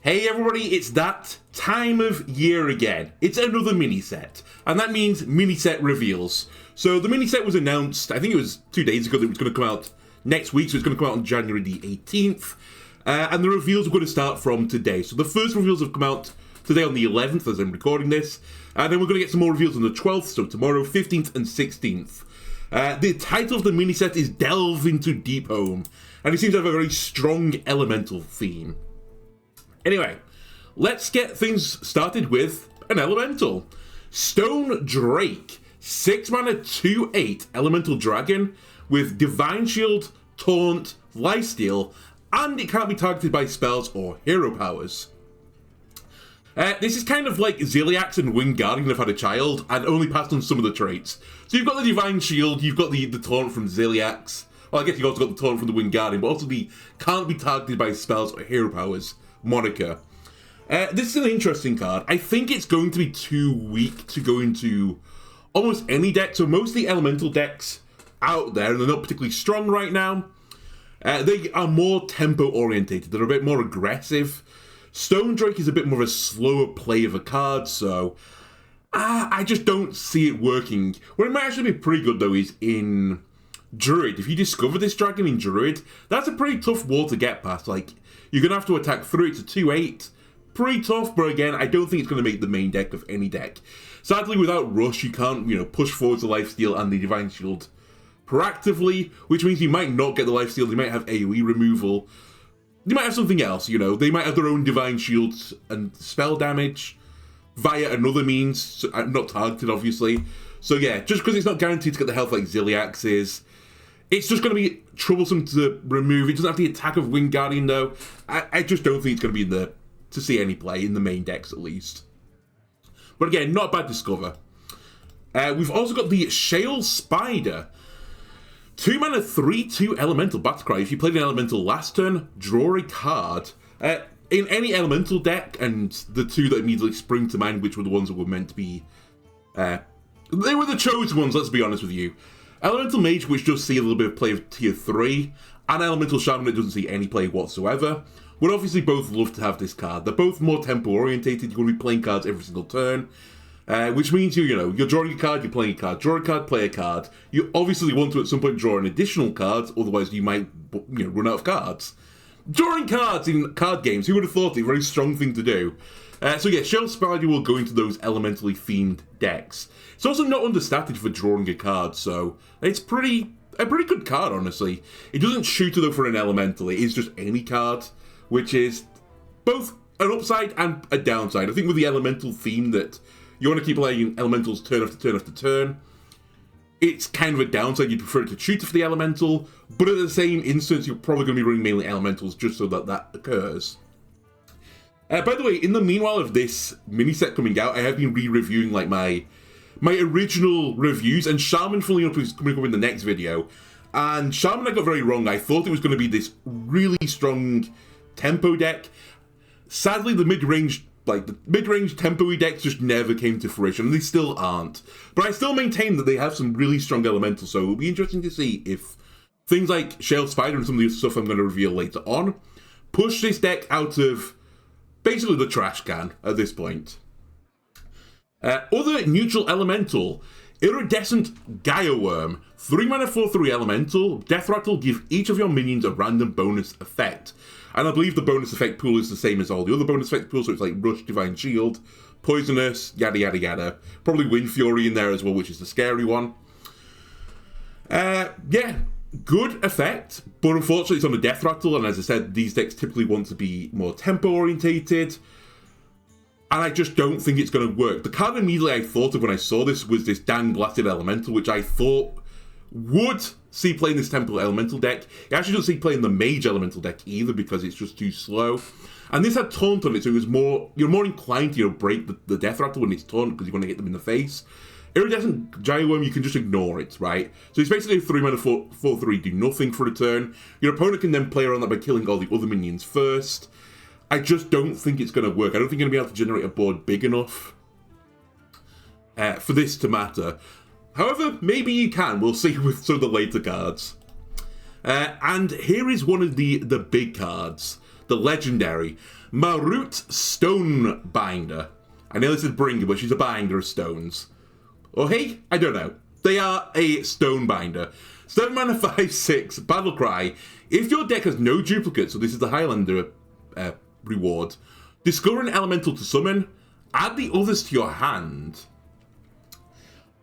Hey everybody, it's that time of year again. It's another mini set, and that means mini set reveals. So the mini set was announced, I think it was 2 days ago, that it was going to come out next week, so it's going to come out on January the 18th. And the reveals are going to start from today. So the first reveals have come out today on the 11th as I'm recording this, and then we're going to get some more reveals on the 12th, so tomorrow, 15th and 16th. The title of the mini set is Delve into Deepholm, and it seems to have a very strong elemental theme. Anyway, let's get things started with an elemental. Stone Drake, 6 mana, 2/8 elemental dragon with Divine Shield, Taunt, Lifesteal, and it can't be targeted by spells or hero powers. This is kind of like Ziliax and Winged Guardian have had a child and only passed on some of the traits. So you've got the Divine Shield, you've got the Taunt from Ziliax. Well, I guess you've also got the Taunt from the Winged Guardian, but also the can't be targeted by spells or hero powers moniker. This is an interesting card. I think it's going to be too weak to go into almost any deck. So most of the elemental decks out there, and they're not particularly strong right now, they are more tempo orientated. They're a bit more aggressive. Stone Drake is a bit more of a slower play of a card, so I just don't see it working. Where it might actually be pretty good though is in Druid. If you discover this dragon in Druid, that's a pretty tough wall to get past. Like, you're going to have to attack through it to 2/8. Pretty tough, but again, I don't think it's going to make the main deck of any deck. Sadly, without Rush, you can't, push forward the Lifesteal and the Divine Shield proactively, which means you might not get the Lifesteal, you might have AoE removal, you might have something else, they might have their own Divine Shields and spell damage via another means, not targeted, obviously. So yeah, just because it's not guaranteed to get the health like Ziliax is, it's just going to be troublesome to remove. It doesn't have the attack of Winged Guardian, though. I just don't think it's going to be to see any play, in the main decks at least. But again, not a bad discover. We've also got the Shale Spider. 2 mana, 3/2 elemental Battlecry. If you played an elemental last turn, draw a card. In any elemental deck, and the two that immediately spring to mind, which were the ones that were meant to be... they were the chosen ones, let's be honest with you. Elemental Mage, which does see a little bit of play of tier 3, and Elemental Shaman that doesn't see any play whatsoever, would obviously both love to have this card. They're both more tempo orientated. You're going to be playing cards every single turn, which means you're drawing a card, you're playing a card, draw a card, play a card. You obviously want to at some point draw an additional card, otherwise you might run out of cards. Drawing cards in card games, who would have thought it? A very strong thing to do. So yeah, Shale Spider will go into those elementally themed decks. It's also not understated for drawing a card, so it's a pretty good card, honestly. It doesn't shoot though for an elemental, it is just any card, which is both an upside and a downside. I think with the elemental theme that you want to keep playing elementals turn after turn after turn, it's kind of a downside. You prefer to shoot for the elemental, but at the same instance, you're probably going to be running mainly elementals just so that occurs. By the way, in the meanwhile of this mini set coming out, I have been re-reviewing like my original reviews, and Shaman, funnily enough, is coming up in the next video. And Shaman I got very wrong. I thought it was going to be this really strong tempo deck. Sadly, the mid-range tempo-y decks just never came to fruition, and they still aren't. But I still maintain that they have some really strong elementals, so it'll be interesting to see if things like Shale Spider and some of the stuff I'm going to reveal later on push this deck out of basically the trash can at this point. Other neutral elemental, Iridescent Gaia Worm. 3 mana, 4/3 elemental. Death Rattle, give each of your minions a random bonus effect. And I believe the bonus effect pool is the same as all the other bonus effect pools, so it's like Rush, Divine Shield, Poisonous, yada yada yada. Probably Wind Fury in there as well, which is the scary one. Yeah, good effect, but unfortunately it's on a Death Rattle, and as I said, these decks typically want to be more tempo orientated, and I just don't think it's going to work. The card immediately I thought of when I saw this was this Dang Blasted Elemental, which I thought would see play in this tempo elemental deck. It actually doesn't see play in the Mage elemental deck either, because it's just too slow. And this had Taunt on it, so it was you're more inclined to break the Death Rattle when it's Taunt, because you're going to hit them in the face. Iridescent Gaia Worm, you can just ignore it, right? So it's basically a 3 mana 4/3, do nothing for a turn. Your opponent can then play around that by killing all the other minions first. I just don't think it's going to work. I don't think you're going to be able to generate a board big enough for this to matter. However, maybe you can. We'll see with some of the later cards. And here is one of the big cards, the Legendary. Marut Stone Binder. I know this is Bringer, but she's a binder of stones. Or hey, I don't know. They are a stone binder. 7 mana 5/6 battle cry. If your deck has no duplicates, so this is the Highlander reward, discover an elemental to summon, add the others to your hand.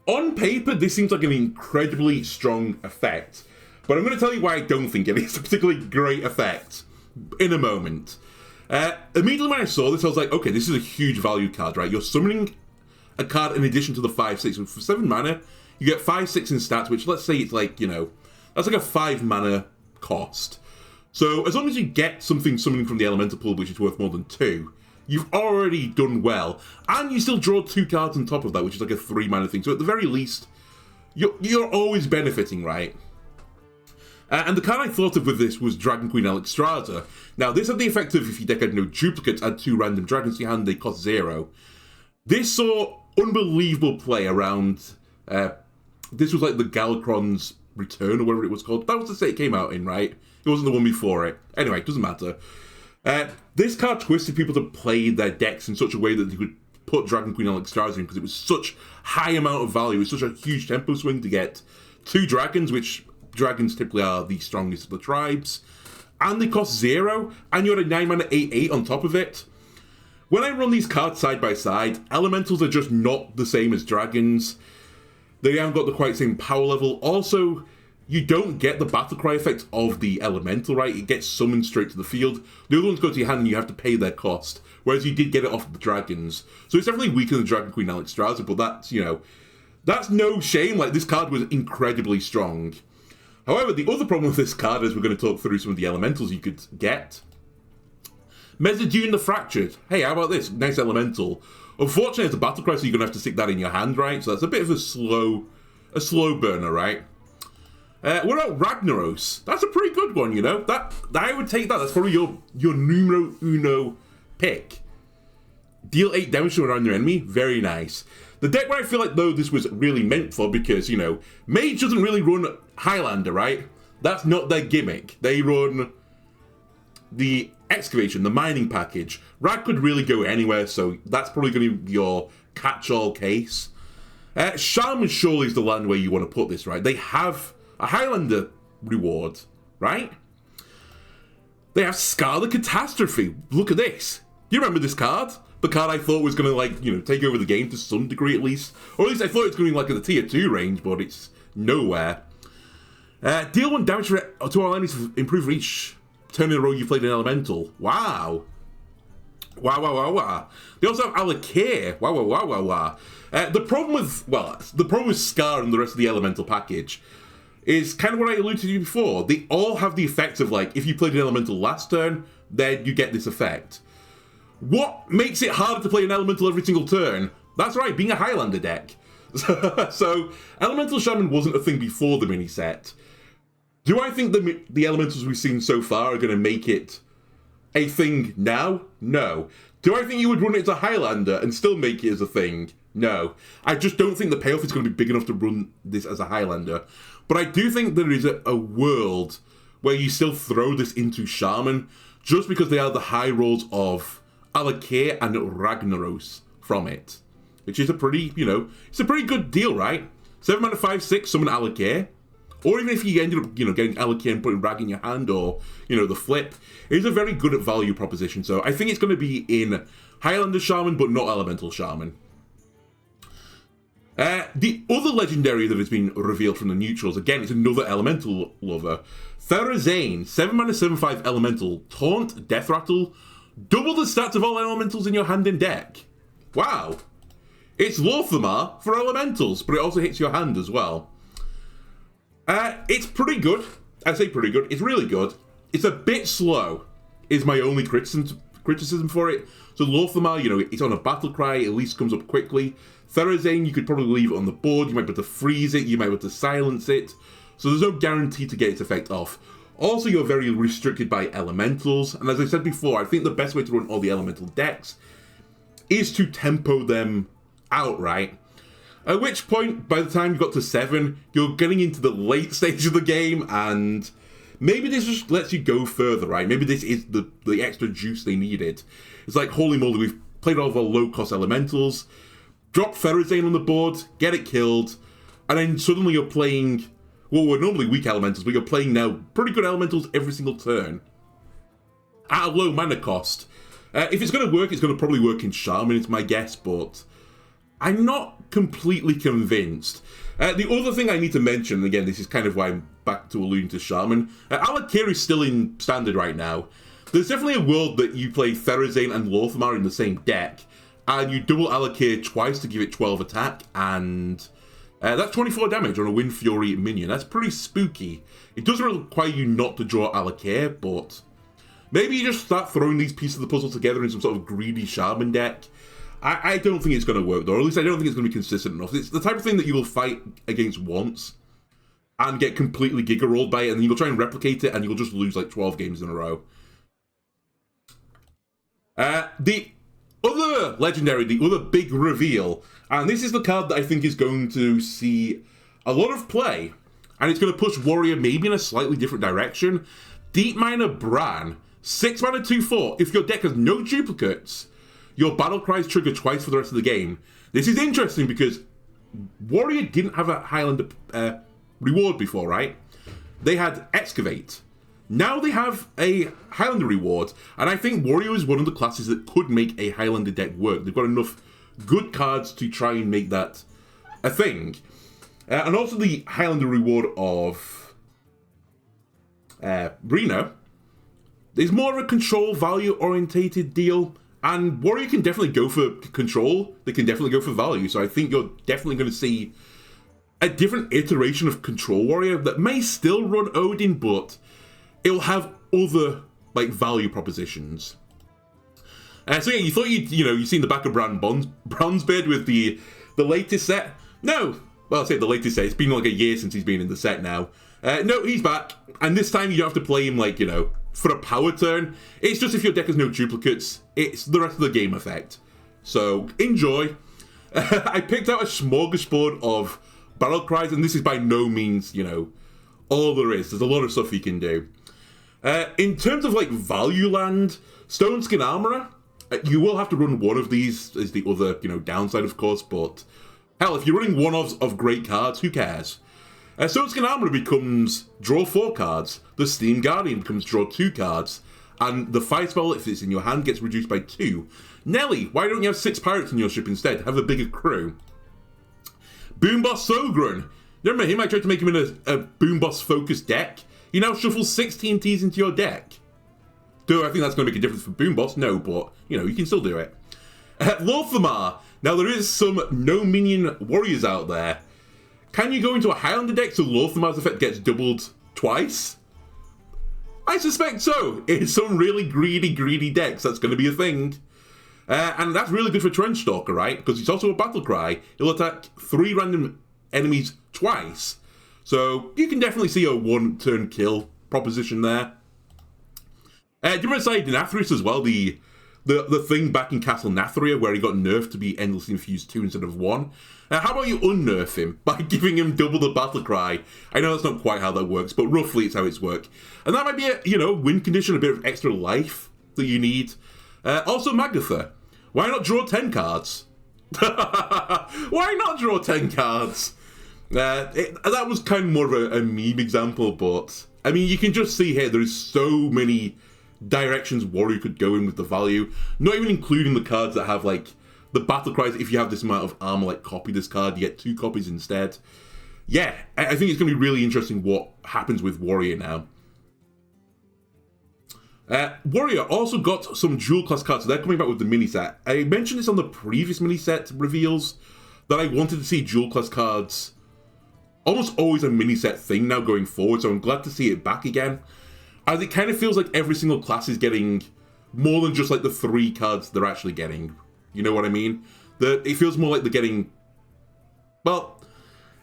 On paper, this seems like an incredibly strong effect, but I'm going to tell you why I don't think it is a particularly great effect in a moment. Immediately when I saw this, I was like, okay, this is a huge value card, right? You're summoning a card in addition to the 5/6. For 7 mana, you get 5/6 in stats, which let's say it's like, you know, that's like a 5 mana cost. So as long as you get something summoning from the elemental pool, which is worth more than 2, you've already done well. And you still draw 2 cards on top of that, which is like a 3 mana thing. So at the very least, you're always benefiting, right? And the card I thought of with this was Dragon Queen Alexstrasza. Now, this had the effect of, if your deck had no duplicates, add 2 random dragons to your hand, they cost 0. This saw unbelievable play around... this was like the Galakron's Return, or whatever it was called. That was the set it came out in, right? It wasn't the one before it. Anyway, it doesn't matter. This card twisted people to play their decks in such a way that they could put Dragon Queen Alexstrasza in, because it was such high amount of value. It was such a huge tempo swing to get 2 dragons, which dragons typically are the strongest of the tribes, and they cost 0, and you had a 9 mana 8/8 on top of it. When I run these cards side by side, elementals are just not the same as dragons. They haven't got the quite same power level. Also, you don't get the battle cry effect of the elemental, right? It gets summoned straight to the field. The other ones go to your hand and you have to pay their cost, whereas you did get it off of the dragons. So it's definitely weaker than Dragon Queen Alexstrasza, but that's, you know, that's no shame. Like, this card was incredibly strong. However, the other problem with this card is we're going to talk through some of the elementals you could get. Mezzadune the Fractured. Hey, how about this? Nice elemental. Unfortunately, it's a battle cry, so you're going to have to stick that in your hand, right? So that's a bit of a slow burner, right? What about Ragnaros? That's a pretty good one, you know? That I would take that. That's probably your numero uno pick. Deal 8 damage to around your enemy. Very nice. The deck where I feel like, though, this was really meant for, because, you know, Mage doesn't really run Highlander, right? That's not their gimmick. They run the Excavation, the mining package. Rag could really go anywhere, so that's probably going to be your catch-all case. Shaman surely is the land where you want to put this, right? They have a Highlander reward, right? They have Scar the Catastrophe. Look at this. You remember this card? The card I thought was going to, like, you know, take over the game to some degree at least. Or at least I thought it was going to be like at the tier 2 range, but it's nowhere. Deal 1 damage to all enemies, improve for each turn in a row you played an elemental. Wow. Wow. They also have Alakir. Wow. The problem with Scar and the rest of the elemental package is kind of what I alluded to before. They all have the effect of, like, if you played an elemental last turn, then you get this effect. What makes it harder to play an elemental every single turn? That's right, being a Highlander deck. So, Elemental Shaman wasn't a thing before the mini set. Do I think the elementals we've seen so far are going to make it a thing now? No. Do I think you would run it as a Highlander and still make it as a thing? No. I just don't think the payoff is going to be big enough to run this as a Highlander. But I do think there is a world where you still throw this into Shaman, just because they are the high rolls of Alakir and Ragnaros from it. Which is a pretty, you know, it's a pretty good deal, right? 7 mana 5/6, summon Alakir. Or even if you ended up, you know, getting Alakir and putting Rag in your hand, or, you know, the flip, it is a very good value proposition. So I think it's going to be in Highlander Shaman, but not Elemental Shaman. The other legendary that has been revealed from the neutrals, again, it's another Elemental lover. Therazane, 7 mana 7/5 Elemental, Taunt, Death Rattle, double the stats of all Elementals in your hand and deck. Wow. It's Lorthamar for Elementals, but it also hits your hand as well. It's pretty good. I say pretty good. It's really good. It's a bit slow, is my only criticism for it. So Lorthamar, you know, it's on a battle cry, it at least comes up quickly. Therazane, you could probably leave it on the board, you might be able to freeze it, you might be able to silence it. So there's no guarantee to get its effect off. Also, you're very restricted by elementals, and as I said before, I think the best way to run all the elemental decks is to tempo them outright. At which point, by the time you got to 7, you're getting into the late stage of the game, and maybe this just lets you go further, right? Maybe this is the extra juice they needed. It's like, holy moly, we've played all of our low-cost elementals, drop Therazane on the board, get it killed, and then suddenly you're playing, well, we're normally weak elementals, but you're playing now pretty good elementals every single turn at a low mana cost. If it's going to work, it's going to probably work in Shaman, it's my guess, but I'm not completely convinced. The other thing I need to mention, and again, this is kind of why I'm back to alluding to Shaman, Alakir is still in Standard right now. There's definitely a world that you play Therazane and Lothmar in the same deck, and you double Alakir twice to give it 12 attack, and that's 24 damage on a Wind Fury minion. That's pretty spooky. It doesn't require you not to draw Alakir, but maybe you just start throwing these pieces of the puzzle together in some sort of greedy Shaman deck. I don't think it's going to work, though, or at least I don't think it's going to be consistent enough. It's the type of thing that you will fight against once and get completely giga-rolled by it, and then you'll try and replicate it, and you'll just lose like 12 games in a row. The other legendary, the other big reveal, and this is the card that I think is going to see a lot of play, and it's going to push Warrior maybe in a slightly different direction. Deep Miner Bran, 6 mana 2/4. If your deck has no duplicates, your battle cries trigger twice for the rest of the game. This is interesting because Warrior didn't have a Highlander reward before, right? They had Excavate. Now they have a Highlander reward, and I think Warrior is one of the classes that could make a Highlander deck work. They've got enough good cards to try and make that a thing. And also the Highlander reward of Reno is more of a control value orientated deal. And Warrior can definitely go for control. They can definitely go for value. So I think you're definitely going to see a different iteration of Control Warrior that may still run Odin, but it will have other like value propositions. So yeah, you thought you've seen the back of Bronzebeard with the latest set. No, well, I'll say the latest set. It's been like a year since he's been in the set now. No, he's back, and this time you don't have to play him like for a power turn. It's just if your deck has no duplicates, it's the rest of the game effect. So, enjoy. I picked out a smorgasbord of battle cries, and this is by no means, all there is. There's a lot of stuff you can do. In terms of, like, value land, Stone Skin Armorer, you will have to run one of these as the other, downside, of course, but hell, if you're running one-offs of great cards, who cares? Stone Skin Armorer becomes draw 4 cards, the Steam Guardian becomes draw 2 cards, and the fire spell, if it's in your hand, gets reduced by 2. Nelly, why don't you have 6 pirates in your ship instead? Have a bigger crew. Boomboss Sogrun. Remember him? I tried to make him in a Boomboss-focused deck. He now shuffles 6 TNTs into your deck. Do I think that's going to make a difference for Boomboss? No, but, you can still do it. Lothmar. Now, there is some no-minion warriors out there. Can you go into a Highlander deck so Lothmar's effect gets doubled twice? I suspect so. In some really greedy decks, that's going to be a thing. And that's really good for Trenchstalker, right? Because it's also a battle cry. It'll attack 3 random enemies twice. So you can definitely see a one-turn kill proposition there. Do you remember Side Nathrius as well? The thing back in Castle Nathria where he got nerfed to be endlessly infused 2 instead of 1. How about you unnerf him by giving him double the battle cry? I know that's not quite how that works, but roughly it's how it's worked. And that might be a, win condition, a bit of extra life that you need. Also Magatha. Why not draw 10 cards? Why not draw 10 cards? That was kind of more of a meme example, but I mean, you can just see here, there's so many directions Warrior could go in with the value, not even including the cards that have like the battle cries. If you have this amount of armor, like copy this card, you get 2 copies instead. Yeah, I think it's going to be really interesting what happens with Warrior now. Warrior also got some dual class cards, so they're coming back with the mini set. I mentioned this on the previous mini set reveals that I wanted to see dual class cards almost always a mini set thing now going forward, so I'm glad to see it back again. As it kind of feels like every single class is getting more than just like the 3 cards they're actually getting. You know what I mean? It feels more like they're getting, well,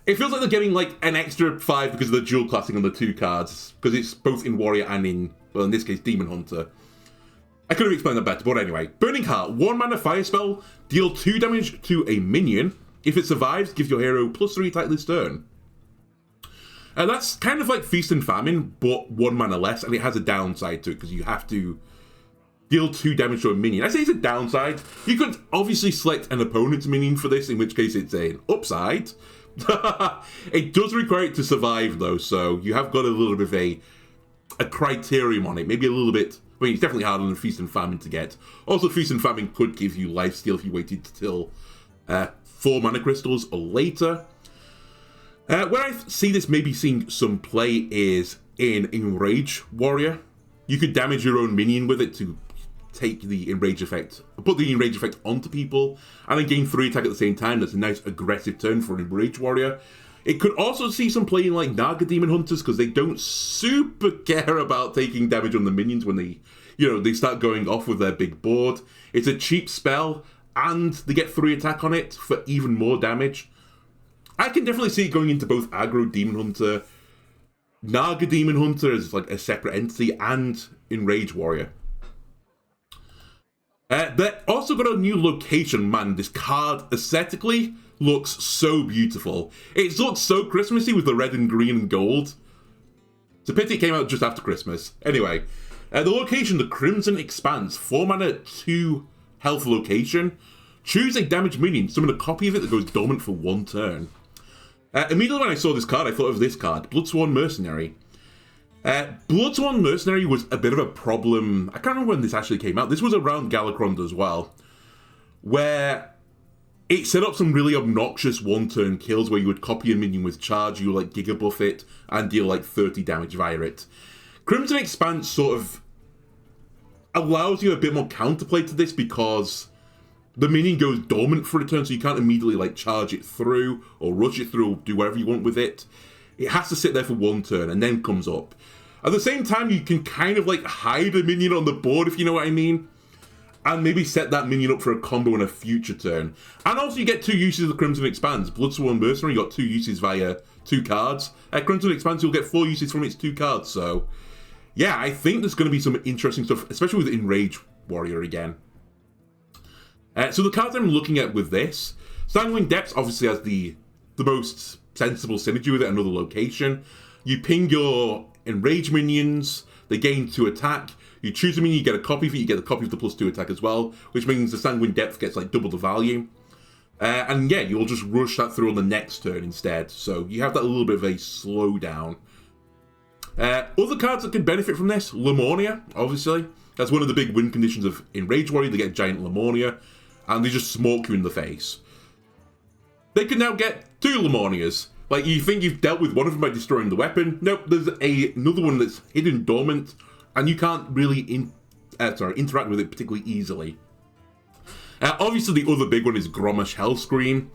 it feels like they're getting like an extra 5 because of the dual classing on the 2 cards, because it's both in Warrior and in, well, in this case, Demon Hunter. I could have explained that better, but anyway. Burning Heart, 1 mana fire spell, deal 2 damage to a minion. If it survives, give your hero +3 attack this turn. And that's kind of like Feast and Famine, but 1 mana less, and it has a downside to it, because you have to deal 2 damage to a minion. I say it's a downside. You could obviously select an opponent's minion for this, in which case it's an upside. It does require it to survive, though, so you have got a little bit of a criterion on it. Maybe a little bit... I mean, it's definitely harder than Feast and Famine to get. Also, Feast and Famine could give you lifesteal if you waited till 4 mana crystals or later. Where I see this maybe seeing some play is in Enrage Warrior. You could damage your own minion with it to take the Enrage effect, put the Enrage effect onto people, and then gain 3 attack at the same time. That's a nice aggressive turn for an Enrage Warrior. It could also see some play in like Naga Demon Hunters, because they don't super care about taking damage on the minions when they, they start going off with their big board. It's a cheap spell, and they get 3 attack on it for even more damage. I can definitely see it going into both Aggro Demon Hunter, Naga Demon Hunter as like a separate entity, and Enrage Warrior. They also got a new location. Man, this card aesthetically looks so beautiful. It looks so Christmassy with the red and green and gold. It's a pity it came out just after Christmas. Anyway, the location, the Crimson Expanse, 4 mana, 2 health location. Choose a damaged minion, summon a copy of it that goes dormant for 1 turn. Immediately when I saw this card, I thought of this card, Bloodsworn Mercenary. Bloodsworn Mercenary was a bit of a problem. I can't remember when this actually came out. This was around Galakron as well, where it set up some really obnoxious 1-turn kills where you would copy a minion with charge, you would like Giga Buff it, and deal like 30 damage via it. Crimson Expanse sort of allows you a bit more counterplay to this, because the minion goes dormant for a turn, so you can't immediately like charge it through or rush it through or do whatever you want with it. It has to sit there for 1 turn and then comes up. At the same time, you can kind of like hide a minion on the board, if you know what I mean, and maybe set that minion up for a combo in a future turn. And also you get 2 uses of the Crimson Expanse. Bloodsworn Mercenary, you got 2 uses via 2 cards. Crimson Expanse, you'll get 4 uses from its 2 cards. So yeah, I think there's going to be some interesting stuff, especially with Enrage Warrior again. So the cards I'm looking at with this, Sanguine Depths obviously has the most sensible synergy with it, another location. You ping your Enrage minions, they gain 2 attack. You choose a minion, you get a copy of it, you get the copy of the +2 attack as well, which means the Sanguine Depth gets like double the value. And yeah, you'll just rush that through on the next turn instead. So you have that little bit of a slowdown. Other cards that could benefit from this, Lamornia, obviously. That's one of the big win conditions of Enrage Warrior. They get Giant Lamornia, and they just smoke you in the face. They can now get 2 Lamornias. Like, you think you've dealt with one of them by destroying the weapon. Nope, there's another one that's hidden dormant, and you can't really interact with it particularly easily. Obviously, the other big one is Grommash Hellscream.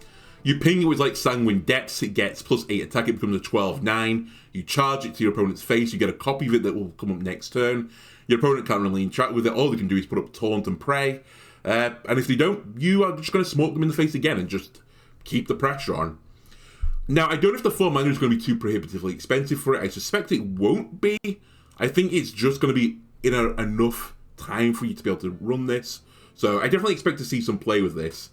You ping it with, like, Sanguine Depths, it gets +8 attack, it becomes a 12/9. You charge it to your opponent's face, you get a copy of it that will come up next turn. Your opponent can't really interact with it, all they can do is put up Taunt and Pray. And if they don't, you are just going to smoke them in the face again and just keep the pressure on. Now, I don't know if the 4 mana is going to be too prohibitively expensive for it. I suspect it won't be. I think it's just going to be in enough time for you to be able to run this. So I definitely expect to see some play with this.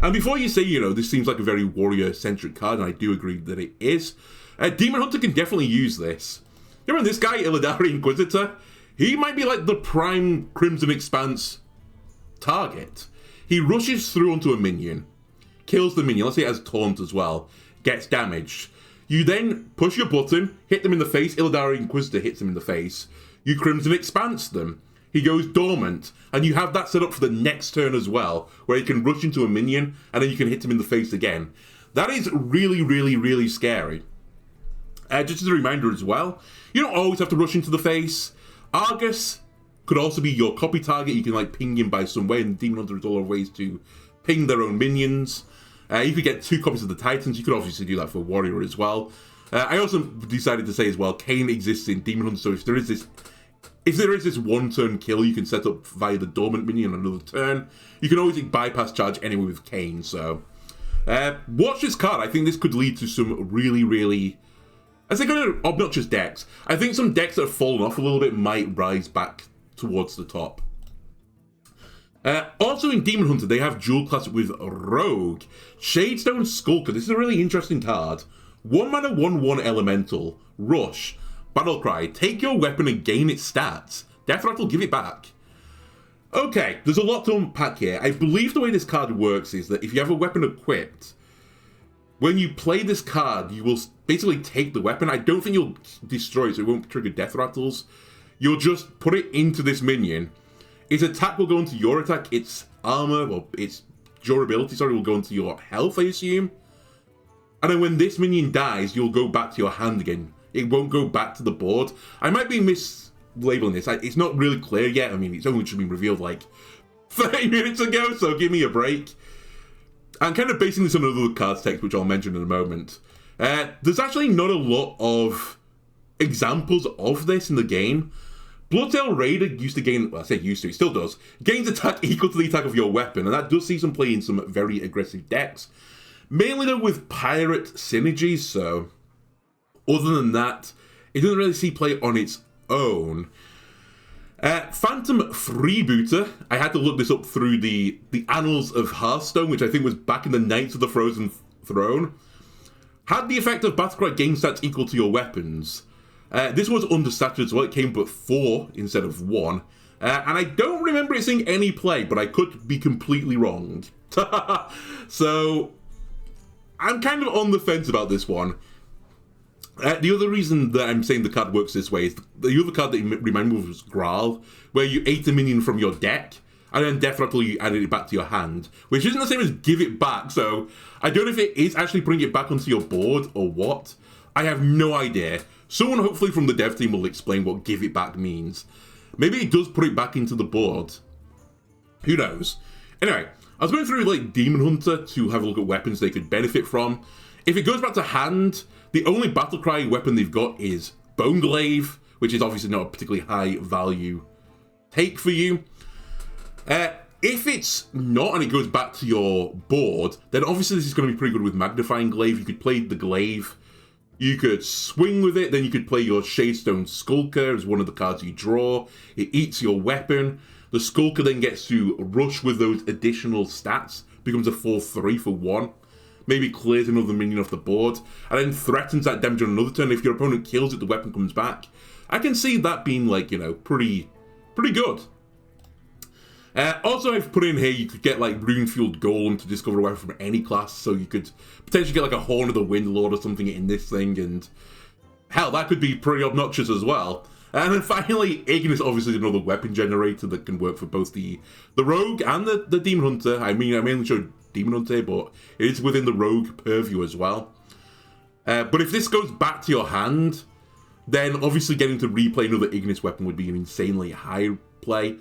And before you say, this seems like a very warrior-centric card, and I do agree that it is, Demon Hunter can definitely use this. You remember this guy, Illidari Inquisitor? He might be like the prime Crimson Expanse target. He rushes through onto a minion, kills the minion, let's say it has Taunt as well, gets damaged. You then push your button, hit them in the face, Illidari Inquisitor hits him in the face, you Crimson Expanse them, he goes dormant, and you have that set up for the next turn as well, where he can rush into a minion, and then you can hit him in the face again. That is really, really, really scary. Just as a reminder as well, you don't always have to rush into the face. Argus could also be your copy target. You can like ping him by some way, and Demon Hunter has all ways to ping their own minions. You could get 2 copies of the Titans. You could obviously do that for Warrior as well. I also decided to say as well, Kayn exists in Demon Hunter, so if there is this 1-turn kill you can set up via the Dormant minion on another turn, you can always bypass charge anyway with Kayn, so watch this card. I think this could lead to some really, really, I think, obnoxious decks. I think some decks that have fallen off a little bit might rise back towards the top. Also in Demon Hunter, they have dual class with Rogue. Shadestone Skulker. This is a really interesting card. 1 mana 1/1 elemental. Rush. Battlecry. Take your weapon and gain its stats. Death Rattle, give it back. Okay, there's a lot to unpack here. I believe the way this card works is that if you have a weapon equipped, when you play this card, you will basically take the weapon. I don't think you'll destroy it, so it won't trigger Death Rattles. You'll just put it into this minion. Its attack will go into your attack. Its armor, or its durability, sorry, will go into your health, I assume. And then when this minion dies, you'll go back to your hand again. It won't go back to the board. I might be mislabeling this. It's not really clear yet. I mean, it's only just been revealed like 30 minutes ago, so give me a break. I'm kind of basing this on another card's text, which I'll mention in a moment. There's actually not a lot of examples of this in the game. Bloodtail Raider used to gain, well, I say used to, it still does, gains attack equal to the attack of your weapon, and that does see some play in some very aggressive decks. Mainly though with pirate synergies, so other than that, it doesn't really see play on its own. Phantom Freebooter, I had to look this up through the annals of Hearthstone, which I think was back in the Knights of the Frozen Throne, had the effect of Battlecry gain stats equal to your weapons. This was understated as well, it came but 4 instead of 1. And I don't remember it seeing any play, but I could be completely wrong. So, I'm kind of on the fence about this one. The other reason that I'm saying the card works this way is the other card that you remind me of was Graal, where you ate a minion from your deck, and then Death Rattle you added it back to your hand, which isn't the same as give it back, so I don't know if it is actually putting it back onto your board or what. I have no idea. Someone hopefully from the dev team will explain what give it back means. Maybe it does put it back into the board. Who knows? Anyway, I was going through like Demon Hunter to have a look at weapons they could benefit from. If it goes back to hand, the only Battlecry weapon they've got is Bone Glaive, which is obviously not a particularly high value take for you. If it's not and it goes back to your board, then obviously this is going to be pretty good with Magnifying Glaive. You could play the Glaive, you could swing with it, then you could play your Shadestone Skulker as one of the cards you draw. It eats your weapon. The Skulker then gets to rush with those additional stats, becomes a 4/3 for 1. Maybe clears another minion off the board, and then threatens that damage on another turn. If your opponent kills it, the weapon comes back. I can see that being, like, you know, pretty good. Also, I've put in here, you could get, like, Rune-Fueled Golem to discover a weapon from any class, so you could potentially get, like, a Horn of the Windlord or something in this thing, and hell, that could be pretty obnoxious as well. And then finally, Ignis obviously is another weapon generator that can work for both the Rogue and the Demon Hunter. I mean, I mainly showed Demon Hunter, but it is within the Rogue purview as well. But if this goes back to your hand, then obviously getting to replay another Ignis weapon would be an insanely high play.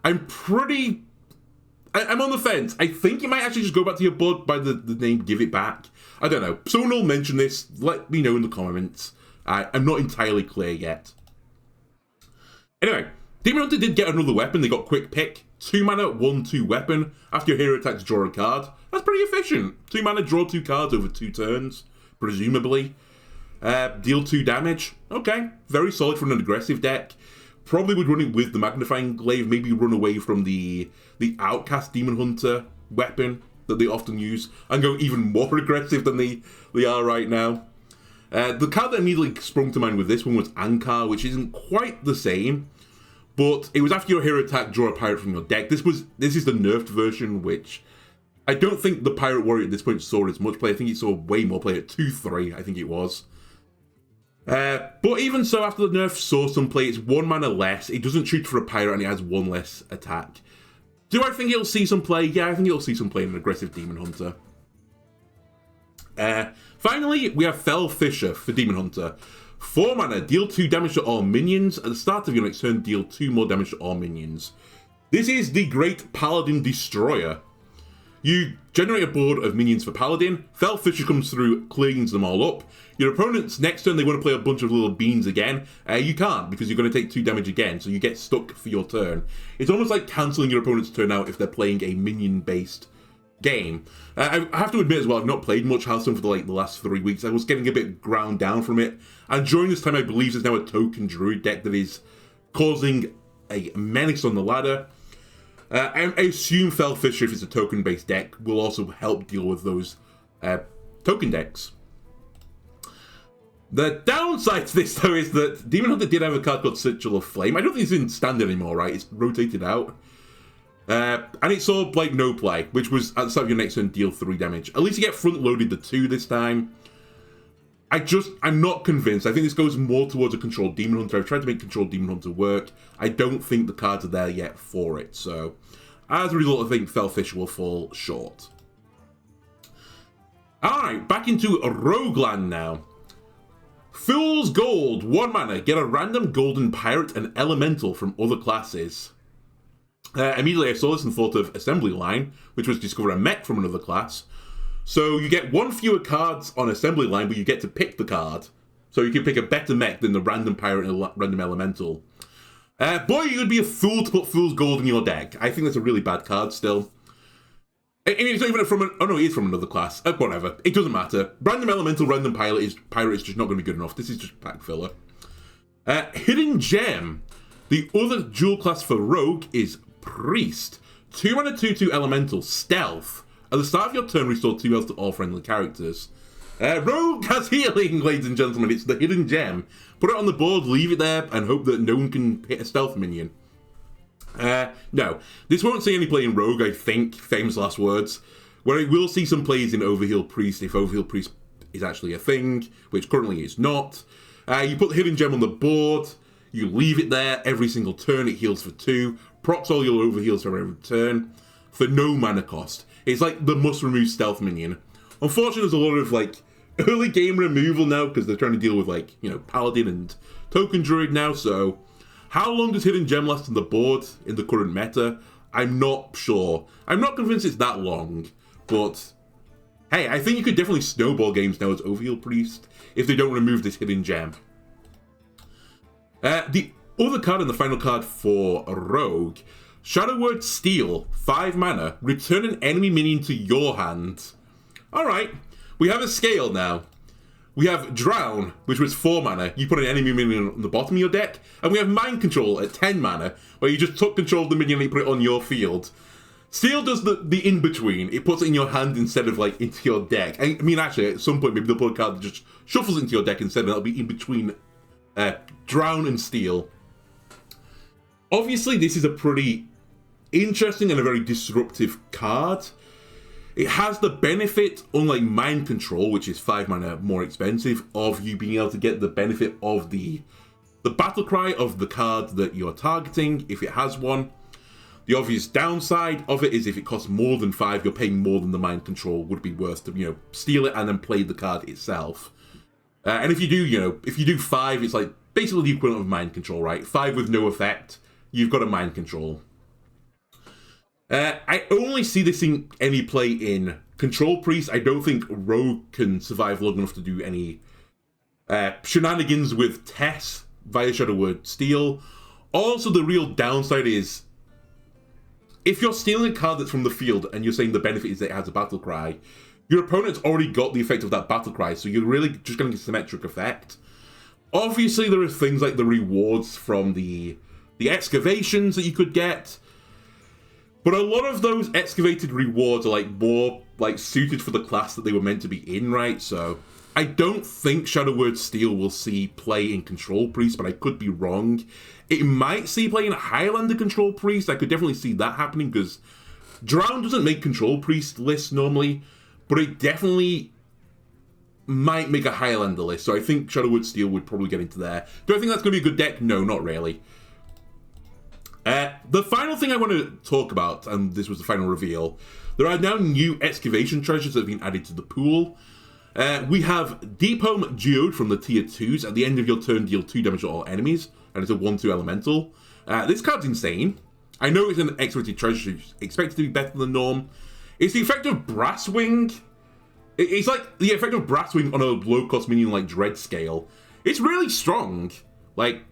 I'm on the fence. I think you might actually just go back to your board by the name Give It Back. I don't know. Someone will mention this. Let me know in the comments. I'm not entirely clear yet. Anyway, Demon Hunter did get another weapon. They got Quick Pick. 2 mana, 1/2 weapon. After your hero attacks, draw a card. That's pretty efficient. 2 mana, draw 2 cards over 2 turns, presumably. Deal 2 damage. Okay, very solid for an aggressive deck. Probably would run it with the Magnifying Glaive, maybe run away from the Outcast Demon Hunter weapon that they often use, and go even more aggressive than they are right now. The card that immediately sprung to mind with this one was Ankar, which isn't quite the same, but it was after your hero attack, draw a pirate from your deck. This is the nerfed version, which I don't think the Pirate Warrior at this point saw as much play. I think it saw way more play at 2/3, I think it was. But even so, after the nerf saw some play, it's 1 mana less, it doesn't shoot for a pirate, and it has 1 less attack. Do I think it'll see some play? Yeah, I think it'll see some play in an aggressive Demon Hunter. Finally, we have Fell Fisher for Demon Hunter. 4 mana, deal 2 damage to all minions. At the start of your next turn, deal 2 more damage to all minions. This is the Great Paladin Destroyer. You generate a board of minions for Paladin. Fell Fisher comes through, cleans them all up. Your opponent's next turn, they want to play a bunch of little beans again. You can't, because you're going to take 2 damage again, so you get stuck for your turn. It's almost like cancelling your opponent's turn out if they're playing a minion-based game. I have to admit as well, I've not played much Hearthstone for the last 3 weeks. I was getting a bit ground down from it. And during this time, I believe there's now a token druid deck that is causing a menace on the ladder. I assume Fell Fisher, if it's a token-based deck, will also help deal with those token decks. The downside to this, though, is that Demon Hunter did have a card called Sigil of Flame. I don't think it's in standard anymore, right? It's rotated out. And it saw, like, no play, which was at the start of your next turn, deal 3 damage. At least you get front-loaded the 2 this time. I'm not convinced. I think this goes more towards a controlled Demon Hunter. I've tried to make controlled Demon Hunter work. I don't think the cards are there yet for it. So, as a result, I think Fellfish will fall short. Alright, back into Rogueland now. Fool's Gold, 1 mana. Get a random golden pirate and elemental from other classes. Immediately I saw this and thought of Assembly Line, which was discover a mech from another class. So you get 1 fewer cards on Assembly Line, but you get to pick the card. So you can pick a better mech than the random pirate and random elemental. Boy, you would be a fool to put Fool's Gold in your deck. I think that's a really bad card still. I mean, it's not even from oh no, it is from another class. Whatever. It doesn't matter. Random elemental, random pirate is just not going to be good enough. This is just pack filler. Hidden Gem. The other dual class for Rogue is Priest. 2 mana 2/2 elemental, stealth. At the start of your turn, restore 2 health to all friendly characters. Rogue has healing, ladies and gentlemen. It's the Hidden Gem. Put it on the board, leave it there, and hope that no one can hit a stealth minion. No. This won't see any play in Rogue, I think. Famous last words. Where it will see some plays in Overheal Priest, if Overheal Priest is actually a thing, which currently is not. You put the Hidden Gem on the board, you leave it there every single turn, it heals for 2, procs all your overheals for every turn, for no mana cost. It's like the must-remove stealth minion. Unfortunately, there's a lot of, like, early game removal now, because they're trying to deal with, like, you know, Paladin and Token Druid now, so how long does Hidden Gem last on the board in the current meta? I'm not sure. I'm not convinced it's that long, but hey, I think you could definitely snowball games now as Overheal Priest if they don't remove this Hidden Gem. The other card and the final card for Rogue, Shadow Word Steel, 5 mana, return an enemy minion to your hand. Alright, we have a scale now. We have Drown, which was 4 mana, you put an enemy minion on the bottom of your deck, and we have Mind Control at 10 mana, where you just took control of the minion and you put it on your field. Steel does the in-between, it puts it in your hand instead of, like, into your deck. I mean, actually, at some point, maybe they'll put a card that just shuffles into your deck instead, and that'll be in between Drown and Steel. Obviously, this is a pretty interesting and a very disruptive card. It has the benefit, unlike Mind Control, which is 5 mana more expensive, of you being able to get the benefit of the battle cry of the card that you're targeting, if it has one. The obvious downside of it is if it costs more than 5, you're paying more than the Mind Control would be worth to, you know, steal it and then play the card itself. And if you do, you know, if you do 5, it's like basically the equivalent of Mind Control, right? 5 with no effect, you've got a Mind Control. I only see this in any play in Control Priest. I don't think Rogue can survive long enough to do any shenanigans with Tess via Shadow Word Steel. Also, the real downside is, if you're stealing a card that's from the field and you're saying the benefit is that it has a battle cry, your opponent's already got the effect of that battle cry, so you're really just getting a symmetric effect. Obviously, there are things like the rewards from the excavations that you could get, but a lot of those excavated rewards are like more like suited for the class that they were meant to be in, right? So I don't think Shadow Word Steel will see play in Control Priest, but I could be wrong. It might see play in Highlander Control Priest. I could definitely see that happening because Drown doesn't make Control Priest lists normally, but it definitely might make a Highlander list. So I think Shadow Word Steel would probably get into there. Do I think that's going to be a good deck? No, not really. The final thing I want to talk about, and this was the final reveal, there are now new excavation treasures that have been added to the pool. We have Deepholm Geode from the tier 2s. At the end of your turn, deal 2 damage to all enemies, and it's a 1/2 elemental. This card's insane. I know it's an excavated treasure, so it's expected to be better than the norm. It's the effect of Brasswing. It's like the effect of Brasswing on a low-cost minion like Dread Scale. It's really strong. Like,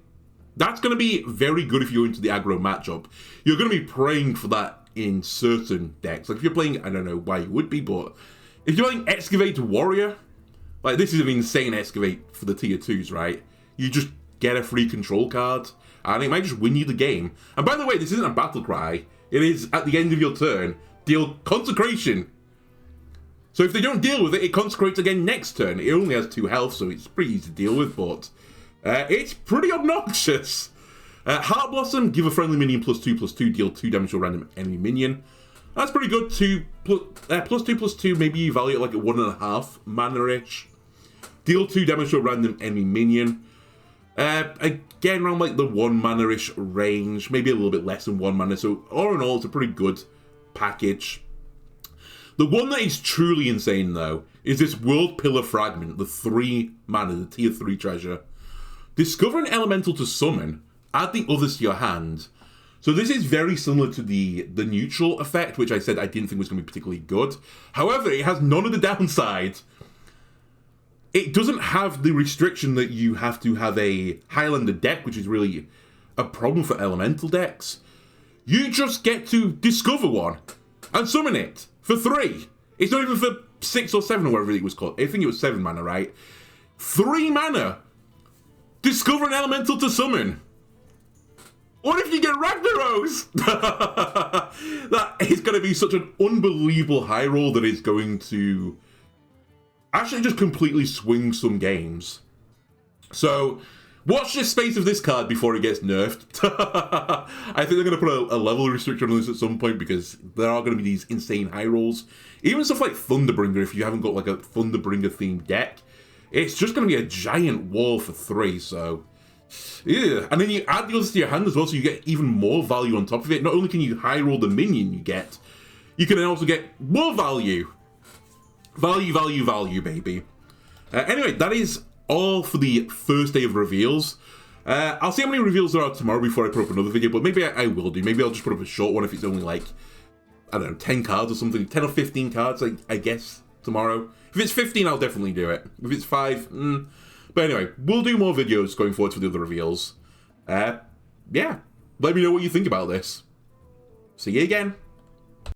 that's going to be very good if you're into the aggro matchup. You're going to be praying for that in certain decks. Like, if you're playing, I don't know why you would be, but if you're playing Excavate Warrior, like, this is an insane Excavate for the tier 2s, right? You just get a free control card, and it might just win you the game. And by the way, this isn't a battle cry. It is, at the end of your turn, deal Consecration. So if they don't deal with it, it consecrates again next turn. It only has 2 health, so it's pretty easy to deal with, but it's pretty obnoxious. Heart Blossom, give a friendly minion +2/+2, deal 2 damage to a random enemy minion. That's pretty good. +2/+2, maybe you value it like at 1.5 mana-ish. Deal 2 damage to a random enemy minion. Again, around like the 1 mana-ish range, maybe a little bit less than 1 mana. So all in all, it's a pretty good package. The one that is truly insane, though, is this World Pillar Fragment, the 3 mana, the tier 3 treasure. Discover an elemental to summon, add the others to your hand. So this is very similar to the neutral effect, which I said I didn't think was going to be particularly good. However, it has none of the downside. It doesn't have the restriction that you have to have a Highlander deck, which is really a problem for elemental decks. You just get to discover one and summon it for 3. It's not even for 6 or 7 or whatever it was called. I think it was 7 mana, right? 3 mana. Discover an elemental to summon. What if you get Ragnaros? That is going to be such an unbelievable high roll that is going to actually just completely swing some games. So, watch the space of this card before it gets nerfed. I think they're going to put a level restriction on this at some point because there are going to be these insane high rolls. Even stuff like Thunderbringer, if you haven't got like a Thunderbringer themed deck, it's just going to be a giant wall for 3, so yeah. And then you add the others to your hand as well, so you get even more value on top of it. Not only can you high roll the minion you get, you can then also get more value. Value, baby. Anyway, that is all for the first day of reveals. I'll see how many reveals there are tomorrow before I put up another video, but maybe I will do. Maybe I'll just put up a short one if it's only like, I don't know, 10 cards or something. 10 or 15 cards, I guess, tomorrow. If it's 15, I'll definitely do it. If it's 5, But anyway, we'll do more videos going forward for the other reveals. Yeah, let me know what you think about this. See you again.